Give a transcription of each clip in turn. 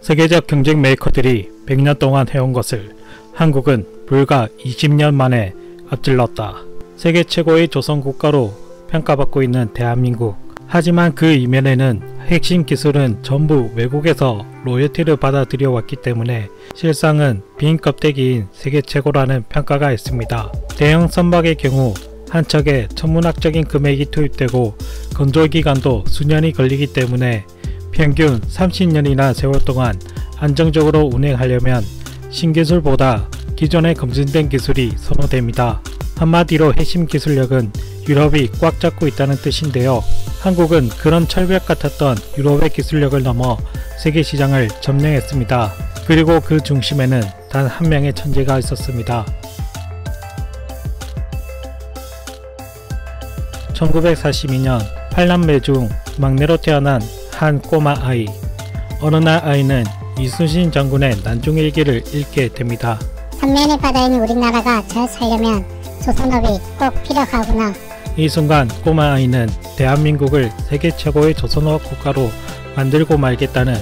세계적 경쟁 메이커들이 100년 동안 해온 것을 한국은 불과 20년 만에 앞질렀다. 세계 최고의 조선 국가로 평가받고 있는 대한민국. 하지만 그 이면에는 핵심 기술은 전부 외국에서 로열티를 받아 들여왔기 때문에 실상은 빈 껍데기인 세계 최고라는 평가가 있습니다. 대형 선박의 경우 한 척에 천문학적인 금액이 투입되고 건조기간도 수년이 걸리기 때문에 평균 30년이나 세월 동안 안정적으로 운행하려면 신기술보다 기존에 검증된 기술이 선호됩니다. 한마디로 핵심 기술력은 유럽이 꽉 잡고 있다는 뜻인데요. 한국은 그런 철벽 같았던 유럽의 기술력을 넘어 세계 시장을 점령했습니다. 그리고 그 중심에는 단 한 명의 천재가 있었습니다. 1942년 8남매 중 막내로 태어난 한 꼬마 아이. 어느 날 아이는 이순신 장군의 난중일기를 읽게 됩니다. 삼면의 바다인 우리나라가 잘 살려면 조선업이 꼭 필요하구나. 이 순간 꼬마 아이는 대한민국을 세계 최고의 조선업 국가로 만들고 말겠다는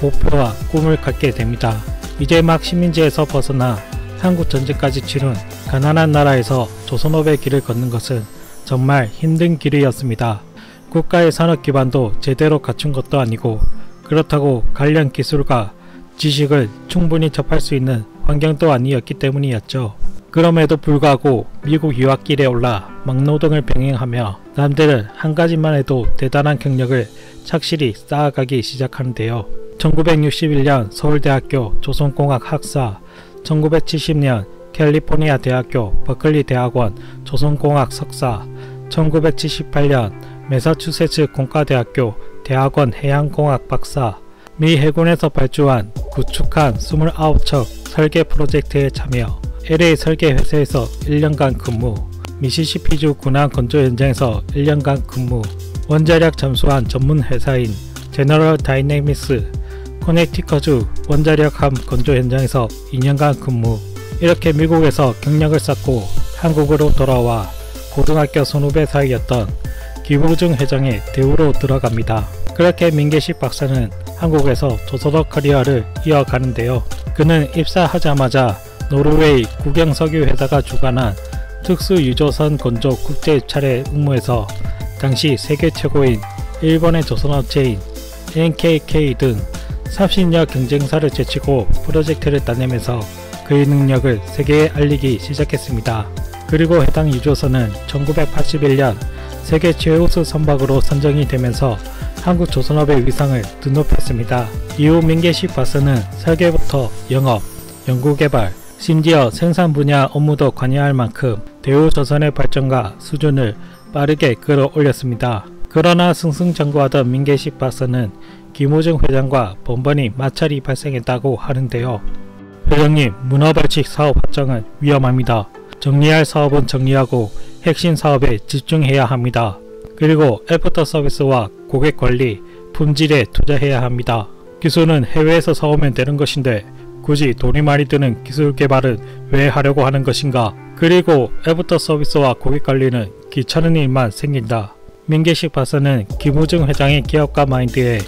목표와 꿈을 갖게 됩니다. 이제 막 식민지에서 벗어나 한국 전쟁까지 치룬 가난한 나라에서 조선업의 길을 걷는 것은 정말 힘든 길이었습니다. 국가의 산업 기반도 제대로 갖춘 것도 아니고 그렇다고 관련 기술과 지식을 충분히 접할 수 있는 환경도 아니었기 때문이었죠. 그럼에도 불구하고 미국 유학길에 올라 막노동을 병행하며 남들은 한 가지만 해도 대단한 경력을 착실히 쌓아가기 시작하는데요. 1961년 서울대학교 조선공학 학사, 1970년 캘리포니아 대학교 버클리 대학원 조선공학 석사, 1978년 매사추세츠 공과대학교 대학원 해양공학 박사, 미 해군에서 발주한 구축함 29척 설계 프로젝트에 참여, LA 설계 회사에서 1년간 근무, 미시시피주 군함 건조 현장에서 1년간 근무, 원자력 잠수함 전문 회사인 제너럴 다이내믹스 코네티커주 원자력함 건조 현장에서 2년간 근무. 이렇게 미국에서 경력을 쌓고 한국으로 돌아와 고등학교 선후배 사이였던 김우중 회장의 대우로 들어갑니다. 그렇게 민계식 박사는 한국에서 조선업 커리어를 이어가는데요. 그는 입사하자마자 노르웨이 국영석유 회사가 주관한 특수유조선 건조 국제 입찰의 응모에서 당시 세계 최고인 일본의 조선업체인 NKK 등 30여 경쟁사를 제치고 프로젝트를 따내면서 그의 능력을 세계에 알리기 시작했습니다. 그리고 해당 유조선은 1981년 세계 최우수 선박으로 선정이 되면서 한국 조선업의 위상을 드높였습니다. 이후 민계식 박사는 설계부터 영업, 연구개발, 심지어 생산 분야 업무도 관여할 만큼 대우조선의 발전과 수준을 빠르게 끌어올렸습니다. 그러나 승승장구하던 민계식 박사는 김우중 회장과 번번이 마찰이 발생했다고 하는데요. 회장님, 문어발식 사업 확장은 위험합니다. 정리할 사업은 정리하고 핵심 사업에 집중해야 합니다. 그리고 애프터 서비스와 고객 관리, 품질에 투자해야 합니다. 기술은 해외에서 사오면 되는 것인데 굳이 돈이 많이 드는 기술 개발은 왜 하려고 하는 것인가? 그리고 애프터 서비스와 고객 관리는 귀찮은 일만 생긴다. 민계식 박사는 김우중 회장의 기업가 마인드에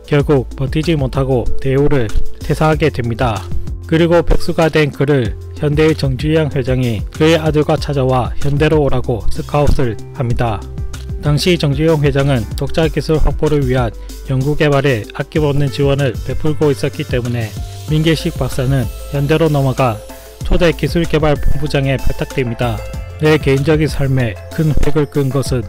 결국 버티지 못하고 대우를 퇴사하게 됩니다. 그리고 백수가 된 그를 현대의 정주영 회장이 그의 아들과 찾아와 현대로 오라고 스카웃을 합니다. 당시 정주영 회장은 독자 기술 확보를 위한 연구개발에 아낌없는 지원을 베풀고 있었기 때문에 민계식 박사는 현대로 넘어가 초대 기술개발 본부장에 발탁됩니다. 내 개인적인 삶에 큰 획을 끈 것은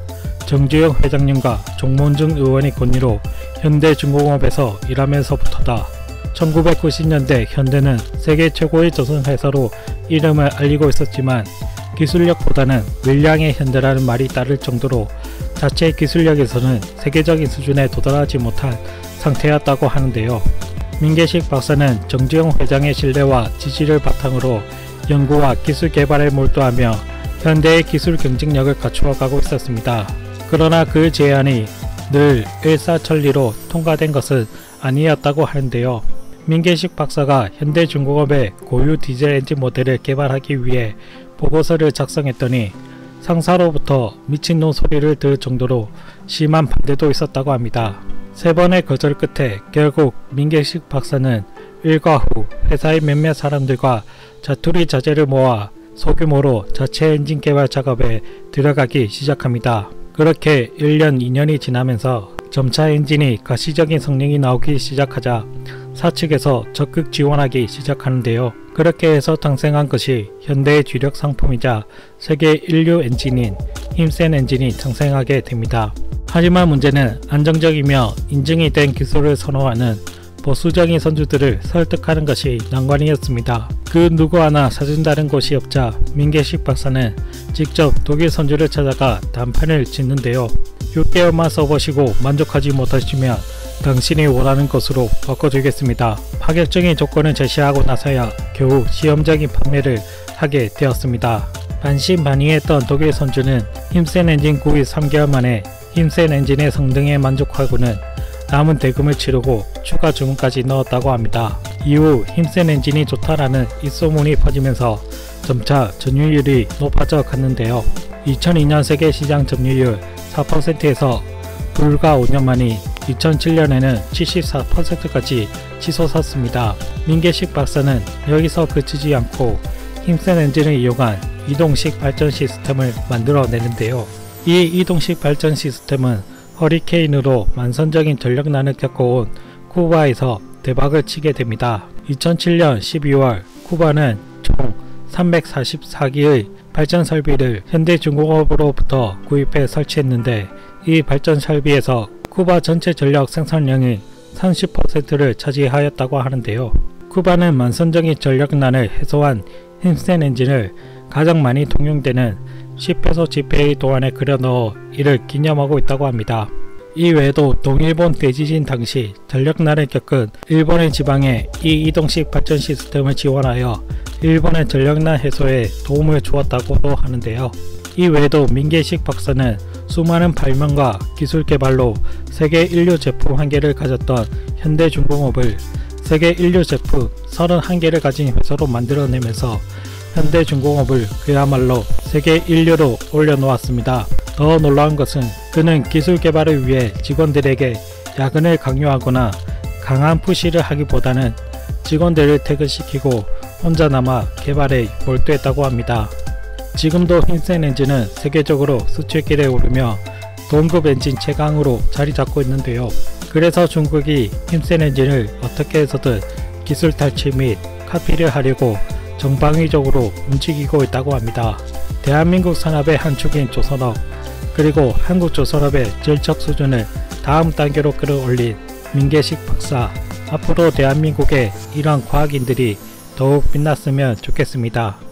정주영 회장님과 종문중 의원의 권유로 현대중공업에서 일하면서부터다. 1990년대 현대는 세계 최고의 조선회사로 이름을 알리고 있었지만 기술력보다는 물량의 현대라는 말이 따를 정도로 자체 기술력에서는 세계적인 수준에 도달하지 못한 상태였다고 하는데요. 민계식 박사는 정주영 회장의 신뢰와 지지를 바탕으로 연구와 기술 개발에 몰두하며 현대의 기술 경쟁력을 갖추어가고 있었습니다. 그러나 그 제안이 늘 일사천리로 통과된 것은 아니었다고 하는데요. 민계식 박사가 현대중공업의 고유 디젤 엔진 모델을 개발하기 위해 보고서를 작성했더니 상사로부터 미친놈 소리를 들을 정도로 심한 반대도 있었다고 합니다. 3번의 거절 끝에 결국 민계식 박사는 일과 후 회사의 몇몇 사람들과 자투리 자재를 모아 소규모로 자체 엔진 개발 작업에 들어가기 시작합니다. 그렇게 1년 2년이 지나면서 점차 엔진이 가시적인 성능이 나오기 시작하자 사측에서 적극 지원하기 시작하는데요. 그렇게 해서 탄생한 것이 현대의 주력 상품이자 세계 인류 엔진인 힘센 엔진이 탄생하게 됩니다. 하지만 문제는 안정적이며 인증이 된 기술을 선호하는 보수적인 선주들을 설득하는 것이 난관이었습니다. 그 누구 하나 사준다는 곳이 없자 민계식 박사는 직접 독일 선주를 찾아가 단판을 짓는데요. 6개월만 써보시고 만족하지 못하시면 당신이 원하는 것으로 바꿔주겠습니다. 파격적인 조건을 제시하고 나서야 겨우 시험적인 판매를 하게 되었습니다. 반신반의했던 독일 선주는 힘센 엔진 구입 3개월 만에 힘센 엔진의 성능에 만족하고는 남은 대금을 치르고 추가 주문까지 넣었다고 합니다. 이후 힘센 엔진이 좋다라는 입소문이 퍼지면서 점차 점유율이 높아져 갔는데요. 2002년 세계 시장 점유율 4%에서 불과 5년 만인 2007년에는 74%까지 치솟았습니다. 민계식 박사는 여기서 그치지 않고 힘센 엔진을 이용한 이동식 발전 시스템을 만들어내는데요. 이 이동식 발전 시스템은 허리케인으로 만선적인 전력난을 겪어온 쿠바에서 대박을 치게 됩니다. 2007년 12월 쿠바는 총 344기의 발전 설비를 현대중공업으로부터 구입해 설치했는데 이 발전 설비에서 쿠바 전체 전력 생산량의 30%를 차지하였다고 하는데요. 쿠바는 만선적인 전력난을 해소한 힘센 엔진을 가장 많이 통용되는 10페소 지폐의 도안에 그려넣어 이를 기념하고 있다고 합니다. 이 외에도 동일본 대지진 당시 전력난을 겪은 일본의 지방에 이 이동식 발전 시스템을 지원하여 일본의 전력난 해소에 도움을 주었다고도 하는데요. 이 외에도 민계식 박사는 수많은 발명과 기술 개발로 세계 인류 제품 1개를 가졌던 현대중공업을 세계 인류 제품 31개를 가진 회사로 만들어내면서 현대중공업을 그야말로 세계 인류로 올려놓았습니다. 더 놀라운 것은 그는 기술 개발을 위해 직원들에게 야근을 강요하거나 강한 푸시를 하기보다는 직원들을 퇴근시키고 혼자 남아 개발에 몰두했다고 합니다. 지금도 힘센 엔진은 세계적으로 수출길에 오르며 동급 엔진 최강으로 자리 잡고 있는데요. 그래서 중국이 힘센 엔진을 어떻게 해서든 기술 탈취 및 카피를 하려고 정방위적으로 움직이고 있다고 합니다. 대한민국 산업의 한 축인 조선업, 그리고 한국조선업의 질적 수준을 다음 단계로 끌어올린 민계식 박사, 앞으로 대한민국의 이러한 과학인들이 더욱 빛났으면 좋겠습니다.